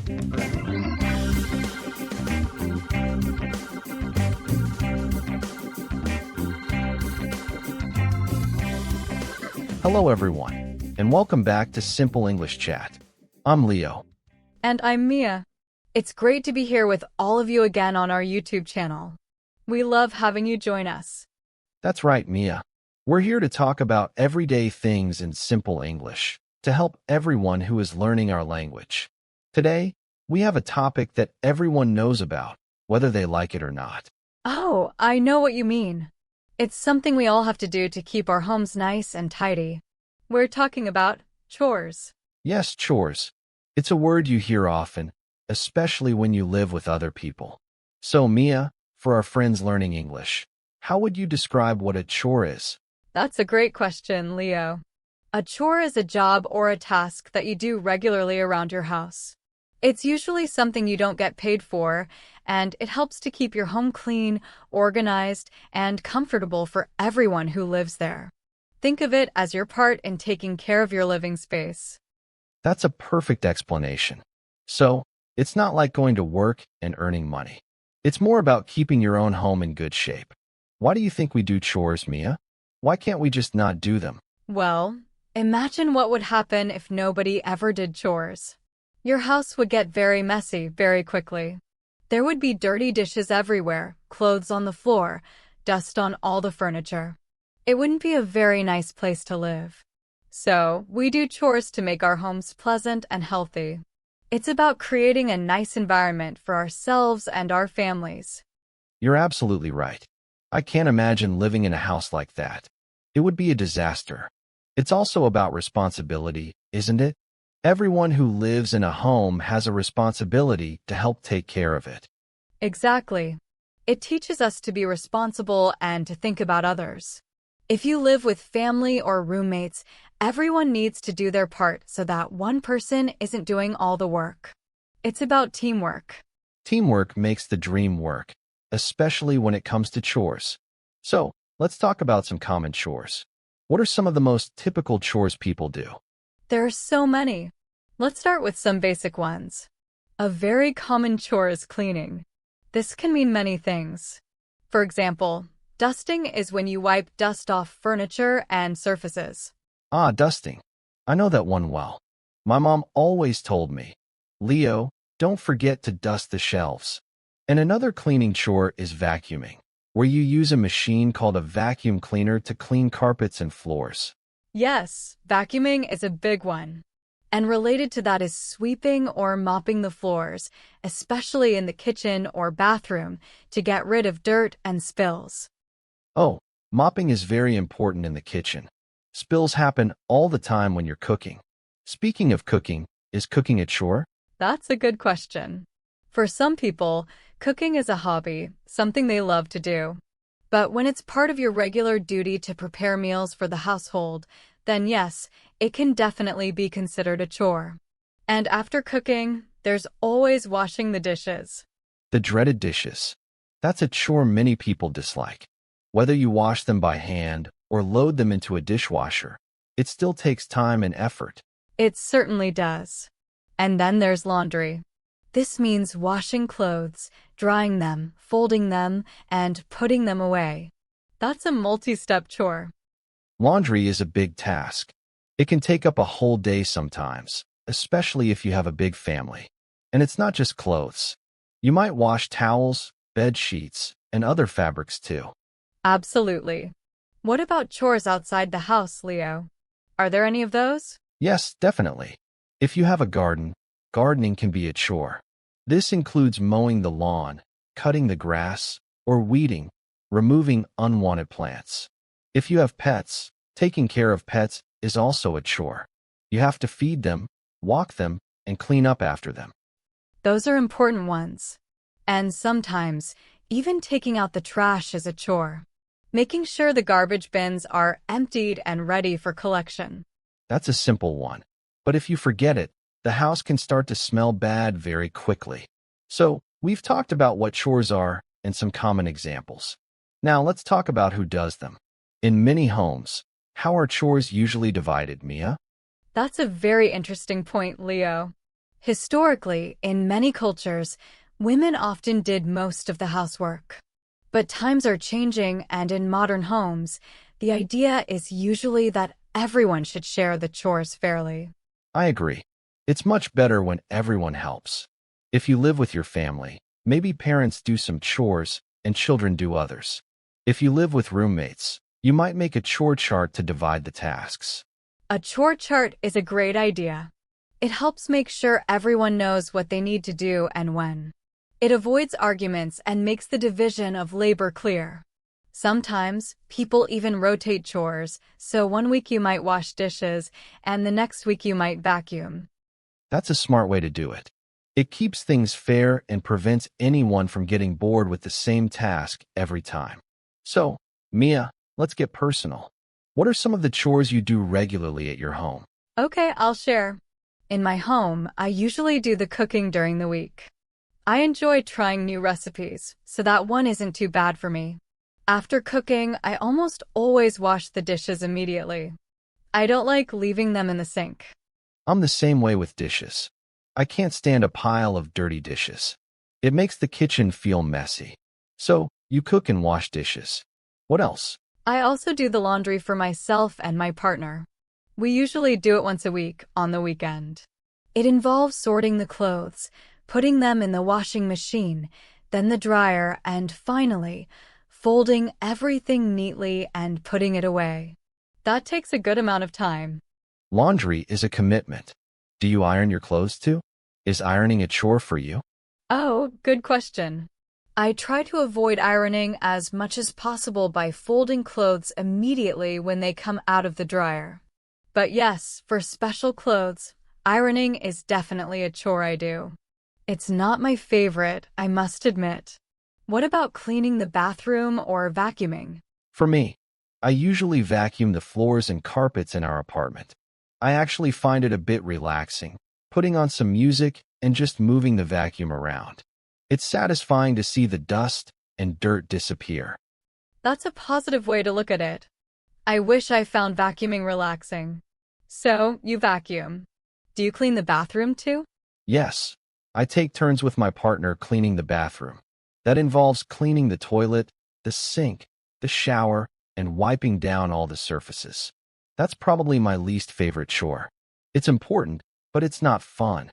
Hello, everyone, and welcome back to Simple English Chat. I'm Leo. And I'm Mia. It's great to be here with all of you again on our YouTube channel. We love having you join us. That's right, Mia. We're here to talk about everyday things in simple English to help everyone who is learning our language. Today, we have a topic that everyone knows about, whether they like it or not. Oh, I know what you mean. It's something we all have to do to keep our homes nice and tidy. We're talking about chores. Yes, chores. It's a word you hear often, especially when you live with other people. So, Mia, for our friends learning English, how would you describe what a chore is? That's a great question, Leo. A chore is a job or a task that you do regularly around your house. It's usually something you don't get paid for, and it helps to keep your home clean, organized, and comfortable for everyone who lives there. Think of it as your part in taking care of your living space. That's a perfect explanation. So, it's not like going to work and earning money. It's more about keeping your own home in good shape. Why do you think we do chores, Mia? Why can't we just not do them? Well, imagine what would happen if nobody ever did chores. Your house would get very messy very quickly. There would be dirty dishes everywhere, clothes on the floor, dust on all the furniture. It wouldn't be a very nice place to live. So, we do chores to make our homes pleasant and healthy. It's about creating a nice environment for ourselves and our families. You're absolutely right. I can't imagine living in a house like that. It would be a disaster. It's also about responsibility, isn't it? Everyone who lives in a home has a responsibility to help take care of it. Exactly. It teaches us to be responsible and to think about others. If you live with family or roommates, everyone needs to do their part so that one person isn't doing all the work. It's about teamwork. Teamwork makes the dream work, especially when it comes to chores. So, let's talk about some common chores. What are some of the most typical chores people do? There are so many. Let's start with some basic ones. A very common chore is cleaning. This can mean many things. For example, dusting is when you wipe dust off furniture and surfaces. Ah, dusting. I know that one well. My mom always told me, Leo, don't forget to dust the shelves. And another cleaning chore is vacuuming, where you use a machine called a vacuum cleaner to clean carpets and floors. Yes, vacuuming is a big one. And related to that is sweeping or mopping the floors, especially in the kitchen or bathroom, to get rid of dirt and spills. Oh, mopping is very important in the kitchen. Spills happen all the time when you're cooking. Speaking of cooking, is cooking a chore? That's a good question. For some people, cooking is a hobby, something they love to do. But when it's part of your regular duty to prepare meals for the household, then yes, it can definitely be considered a chore. And after cooking, there's always washing the dishes. The dreaded dishes. That's a chore many people dislike. Whether you wash them by hand or load them into a dishwasher, it still takes time and effort. It certainly does. And then there's laundry. This means washing clothes, drying them, folding them, and putting them away. That's a multi-step chore. Laundry is a big task. It can take up a whole day sometimes, especially if you have a big family. And it's not just clothes. You might wash towels, bed sheets, and other fabrics too. Absolutely. What about chores outside the house, Leo? Are there any of those? Yes, definitely. If you have a garden, gardening can be a chore. This includes mowing the lawn, cutting the grass, or weeding, removing unwanted plants. If you have pets, taking care of pets is also a chore. You have to feed them, walk them, and clean up after them. Those are important ones. And sometimes, even taking out the trash is a chore. Making sure the garbage bins are emptied and ready for collection. That's a simple one. But if you forget it, the house can start to smell bad very quickly. So, we've talked about what chores are and some common examples. Now, let's talk about who does them. In many homes, how are chores usually divided, Mia? That's a very interesting point, Leo. Historically, in many cultures, women often did most of the housework. But times are changing, and in modern homes, the idea is usually that everyone should share the chores fairly. I agree. It's much better when everyone helps. If you live with your family, maybe parents do some chores and children do others. If you live with roommates, you might make a chore chart to divide the tasks. A chore chart is a great idea. It helps make sure everyone knows what they need to do and when. It avoids arguments and makes the division of labor clear. Sometimes, people even rotate chores, so one week you might wash dishes, and the next week you might vacuum. That's a smart way to do it. It keeps things fair and prevents anyone from getting bored with the same task every time. So, Mia, let's get personal. What are some of the chores you do regularly at your home? Okay, I'll share. In my home, I usually do the cooking during the week. I enjoy trying new recipes, so that one isn't too bad for me. After cooking, I almost always wash the dishes immediately. I don't like leaving them in the sink. I'm the same way with dishes. I can't stand a pile of dirty dishes. It makes the kitchen feel messy. So, you cook and wash dishes. What else? I also do the laundry for myself and my partner. We usually do it once a week, on the weekend. It involves sorting the clothes, putting them in the washing machine, then the dryer, and finally, folding everything neatly and putting it away. That takes a good amount of time. Laundry is a commitment. Do you iron your clothes too? Is ironing a chore for you? Oh, good question. I try to avoid ironing as much as possible by folding clothes immediately when they come out of the dryer. But yes, for special clothes, ironing is definitely a chore I do. It's not my favorite, I must admit. What about cleaning the bathroom or vacuuming? For me, I usually vacuum the floors and carpets in our apartment. I actually find it a bit relaxing, putting on some music and just moving the vacuum around. It's satisfying to see the dust and dirt disappear. That's a positive way to look at it. I wish I found vacuuming relaxing. So, you vacuum. Do you clean the bathroom too? Yes, I take turns with my partner cleaning the bathroom. That involves cleaning the toilet, the sink, the shower, and wiping down all the surfaces. That's probably my least favorite chore. It's important, but it's not fun.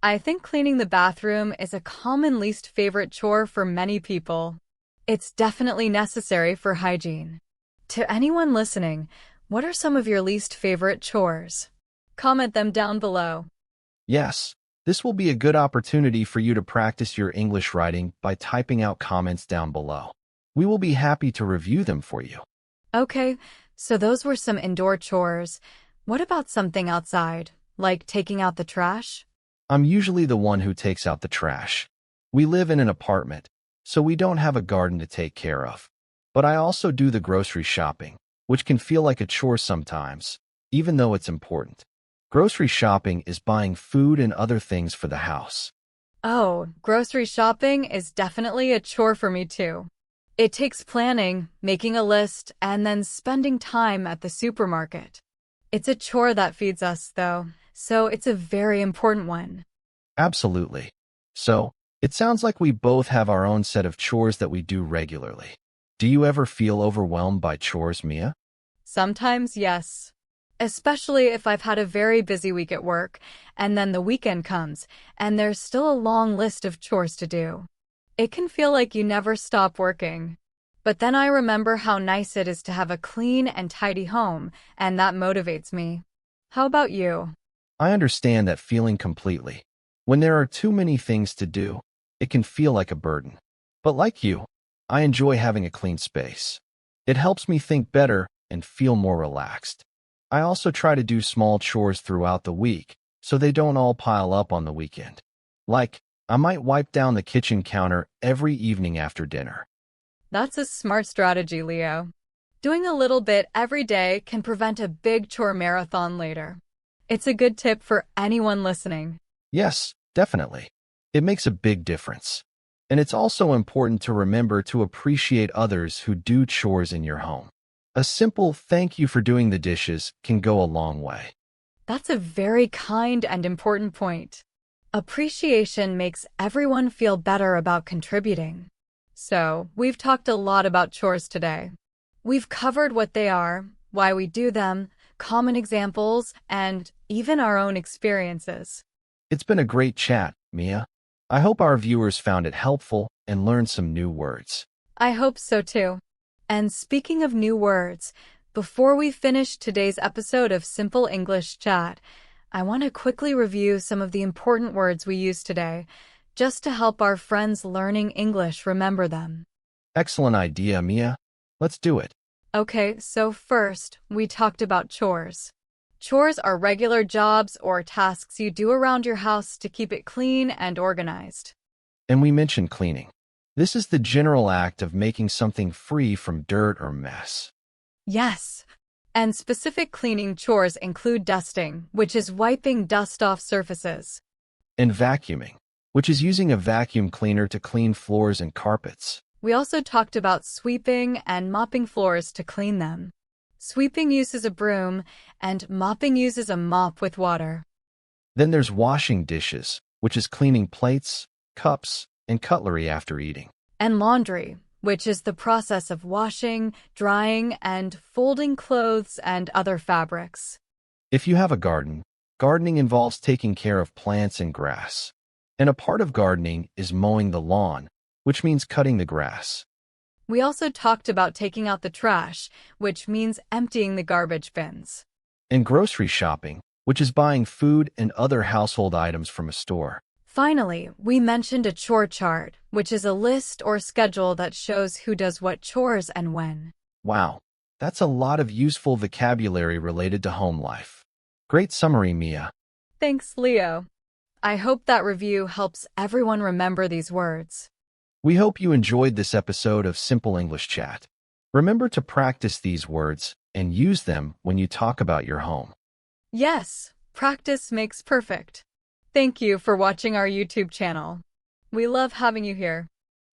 I think cleaning the bathroom is a common least favorite chore for many people. It's definitely necessary for hygiene. To anyone listening, what are some of your least favorite chores? Comment them down below. Yes, this will be a good opportunity for you to practice your English writing by typing out comments down below. We will be happy to review them for you. Okay, so those were some indoor chores. What about something outside, like taking out the trash? I'm usually the one who takes out the trash. We live in an apartment, so we don't have a garden to take care of. But I also do the grocery shopping, which can feel like a chore sometimes, even though it's important. Grocery shopping is buying food and other things for the house. Oh, grocery shopping is definitely a chore for me too. It takes planning, making a list, and then spending time at the supermarket. It's a chore that feeds us, though, so it's a very important one. Absolutely. So, it sounds like we both have our own set of chores that we do regularly. Do you ever feel overwhelmed by chores, Mia? Sometimes, yes. Especially if I've had a very busy week at work, and then the weekend comes, and there's still a long list of chores to do. It can feel like you never stop working. But then I remember how nice it is to have a clean and tidy home, and that motivates me. How about you? I understand that feeling completely. When there are too many things to do, it can feel like a burden. But like you, I enjoy having a clean space. It helps me think better and feel more relaxed. I also try to do small chores throughout the week, so they don't all pile up on the weekend. Like, I might wipe down the kitchen counter every evening after dinner. That's a smart strategy, Leo. Doing a little bit every day can prevent a big chore marathon later. It's a good tip for anyone listening. Yes, definitely. It makes a big difference. And it's also important to remember to appreciate others who do chores in your home. A simple thank you for doing the dishes can go a long way. That's a very kind and important point. Appreciation makes everyone feel better about contributing. So, we've talked a lot about chores today. We've covered what they are, why we do them, common examples, and even our own experiences. It's been a great chat, Mia. I hope our viewers found it helpful and learned some new words. I hope so too. And speaking of new words, before we finish today's episode of Simple English Chat, I want to quickly review some of the important words we used today, just to help our friends learning English remember them. Excellent idea, Mia. Let's do it. Okay, so first, we talked about chores. Chores are regular jobs or tasks you do around your house to keep it clean and organized. And we mentioned cleaning. This is the general act of making something free from dirt or mess. Yes. And specific cleaning chores include dusting, which is wiping dust off surfaces. And vacuuming, which is using a vacuum cleaner to clean floors and carpets. We also talked about sweeping and mopping floors to clean them. Sweeping uses a broom, and mopping uses a mop with water. Then there's washing dishes, which is cleaning plates, cups, and cutlery after eating. And laundry, which is the process of washing, drying, and folding clothes and other fabrics. If you have a garden, gardening involves taking care of plants and grass. And a part of gardening is mowing the lawn, which means cutting the grass. We also talked about taking out the trash, which means emptying the garbage bins. And grocery shopping, which is buying food and other household items from a store. Finally, we mentioned a chore chart, which is a list or schedule that shows who does what chores and when. Wow, that's a lot of useful vocabulary related to home life. Great summary, Mia. Thanks, Leo. I hope that review helps everyone remember these words. We hope you enjoyed this episode of Simple English Chat. Remember to practice these words and use them when you talk about your home. Yes, practice makes perfect. Thank you for watching our YouTube channel. We love having you here.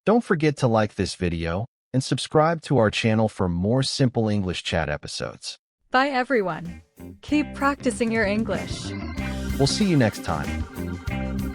Don't forget to like this video and subscribe to our channel for more Simple English Chat episodes. Bye, everyone. Keep practicing your English. We'll see you next time.